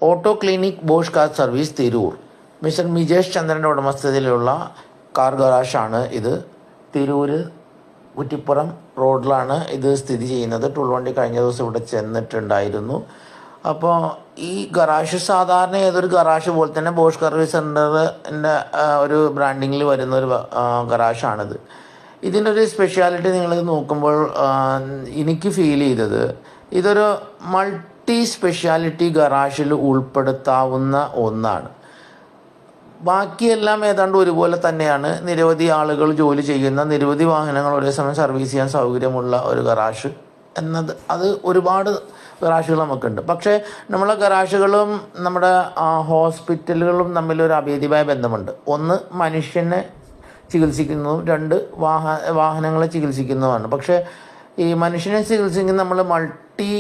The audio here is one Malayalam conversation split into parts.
Auto clinic Bosch car service Tirur. Mister Mijesh ചന്ദ്രൻ്റെ ഉടമസ്ഥതയിലുള്ള കാർ ഗറാഷാണ് ഇത്. തിരൂർ കുറ്റിപ്പുറം റോഡിലാണ് ഇത് സ്ഥിതി ചെയ്യുന്നത്. ടൂൾവണ്ടി കഴിഞ്ഞ ദിവസം ഇവിടെ ചെന്നിട്ടുണ്ടായിരുന്നു. അപ്പോൾ ഈ ഗറാഷ് സാധാരണ ഏതൊരു ഗറാഷ് പോലെ തന്നെ ബോഷ് സർവീസ് സെൻ്ററിൻ്റെ ഒരു ബ്രാൻഡിങ്ങിൽ വരുന്ന ഒരു ഗറാഷാണിത്. ഇതിൻ്റെ ഒരു സ്പെഷ്യാലിറ്റി നിങ്ങൾ നോക്കുമ്പോൾ എനിക്ക് ഫീൽ ചെയ്തത്, ഇതൊരു മൾട്ടി സ്പെഷ്യാലിറ്റി ഗറാഷിൽ ഉൾപ്പെടുത്താവുന്ന ഒന്നാണ്. ബാക്കിയെല്ലാം ഏതാണ്ട് ഒരുപോലെ തന്നെയാണ്. നിരവധി ആളുകൾ ജോലി ചെയ്യുന്ന, നിരവധി വാഹനങ്ങൾ ഒരേ സമയം സർവീസ് ചെയ്യാൻ സൗകര്യമുള്ള ഒരു ഗറാഷ് എന്നത്, അത് ഒരുപാട് ഗറാഷുകൾ നമുക്കുണ്ട്. പക്ഷേ നമ്മളെ ഗറാഷുകളും നമ്മുടെ ഹോസ്പിറ്റലുകളും തമ്മിലൊരു അഭേദ്യമായ ബന്ധമുണ്ട്. ഒന്ന് മനുഷ്യനെ ചികിത്സിക്കുന്നതും, രണ്ട് വാഹനങ്ങളെ ചികിത്സിക്കുന്നതുമാണ്. പക്ഷേ ഈ മനുഷ്യനെ ചികിത്സിക്കുന്ന നമ്മൾ മൾട്ടി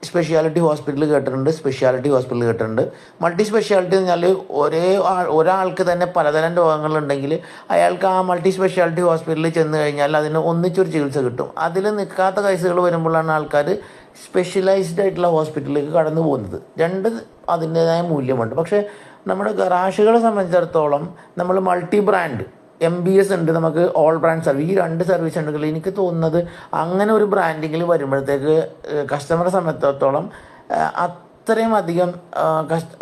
സ്പെഷ്യാലിറ്റി ഹോസ്പിറ്റൽ കേട്ടിട്ടുണ്ട്, സ്പെഷ്യാലിറ്റി ഹോസ്പിറ്റൽ കേട്ടിട്ടുണ്ട്. മൾട്ടി സ്പെഷ്യാലിറ്റി എന്ന് പറഞ്ഞാൽ ഒരാൾക്ക് തന്നെ പലതരം രോഗങ്ങളുണ്ടെങ്കിൽ അയാൾക്ക് ആ മൾട്ടി സ്പെഷ്യാലിറ്റി ഹോസ്പിറ്റലിൽ ചെന്ന് കഴിഞ്ഞാൽ അതിന് ഒന്നിച്ചൊരു ചികിത്സ കിട്ടും. അതിൽ നിൽക്കാത്ത കേസുകൾ വരുമ്പോഴാണ് ആൾക്കാർ സ്പെഷ്യലൈസ്ഡ് ആയിട്ടുള്ള ഹോസ്പിറ്റലിലേക്ക് കടന്നു പോകുന്നത്. അതിൻ്റേതായ മൂല്യമുണ്ട്. പക്ഷേ നമ്മുടെ ഗറാഷുകളെ സംബന്ധിച്ചിടത്തോളം നമ്മൾ മൾട്ടി ബ്രാൻഡ് MBS ഉണ്ട്, നമുക്ക് ഓൾ ബ്രാൻഡ് സർവീസ്, ഈ രണ്ട് സർവീസ് ഉണ്ടെങ്കിൽ എനിക്ക് തോന്നുന്നത് അങ്ങനെ ഒരു ബ്രാൻഡിങ്ങിൽ വരുമ്പോഴത്തേക്ക് കസ്റ്റമറെ സംബന്ധിച്ചിടത്തോളം അത്രയും അധികം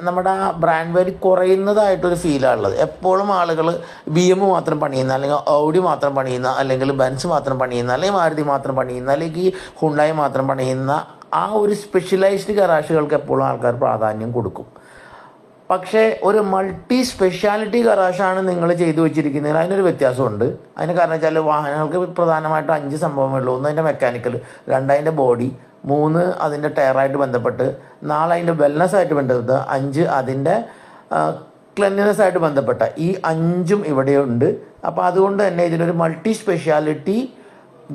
നമ്മുടെ ആ ബ്രാൻഡ് വാല്യൂ കുറയുന്നതായിട്ടൊരു ഫീലാണുള്ളത്. എപ്പോഴും ആളുകൾ BM മാത്രം പണിയുന്ന, അല്ലെങ്കിൽ ഔഡി മാത്രം പണിയുന്ന, അല്ലെങ്കിൽ ബെൻസ് മാത്രം പണിയുന്ന, അല്ലെങ്കിൽ മാരുതി മാത്രം പണിയുന്ന, അല്ലെങ്കിൽ ഹുണ്ടായി മാത്രം പണിയുന്ന ആ ഒരു സ്പെഷ്യലൈസ്ഡ് ഗറാഷുകൾക്ക് എപ്പോഴും ആൾക്കാർ പ്രാധാന്യം കൊടുക്കും. പക്ഷേ ഒരു മൾട്ടി സ്പെഷ്യാലിറ്റി ഗറാഷാണ് നിങ്ങൾ ചെയ്തു വെച്ചിരിക്കുന്നത്, അതിനൊരു വ്യത്യാസമുണ്ട്. അതിന് കാരണം വെച്ചാൽ വാഹനങ്ങൾക്ക് പ്രധാനമായിട്ടും 5 സംഭവങ്ങളുള്ളൂ. ഒന്ന് അതിൻ്റെ മെക്കാനിക്കൽ, 2 അതിൻ്റെ ബോഡി, 3 അതിൻ്റെ ടയറായിട്ട് ബന്ധപ്പെട്ട്, 4 അതിൻ്റെ വെൽനെസ്സായിട്ട് ബന്ധപ്പെട്ട്, 5 അതിൻ്റെ ക്ലെൻലിനെസ്സായിട്ട് ബന്ധപ്പെട്ട, ഈ 5ഉം ഇവിടെയുണ്ട്. അപ്പോൾ അതുകൊണ്ട് തന്നെ ഇതിനൊരു മൾട്ടി സ്പെഷ്യാലിറ്റി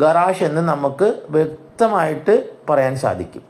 ഗറാഷ് എന്ന് നമുക്ക് വ്യക്തമായിട്ട് പറയാൻ സാധിക്കും.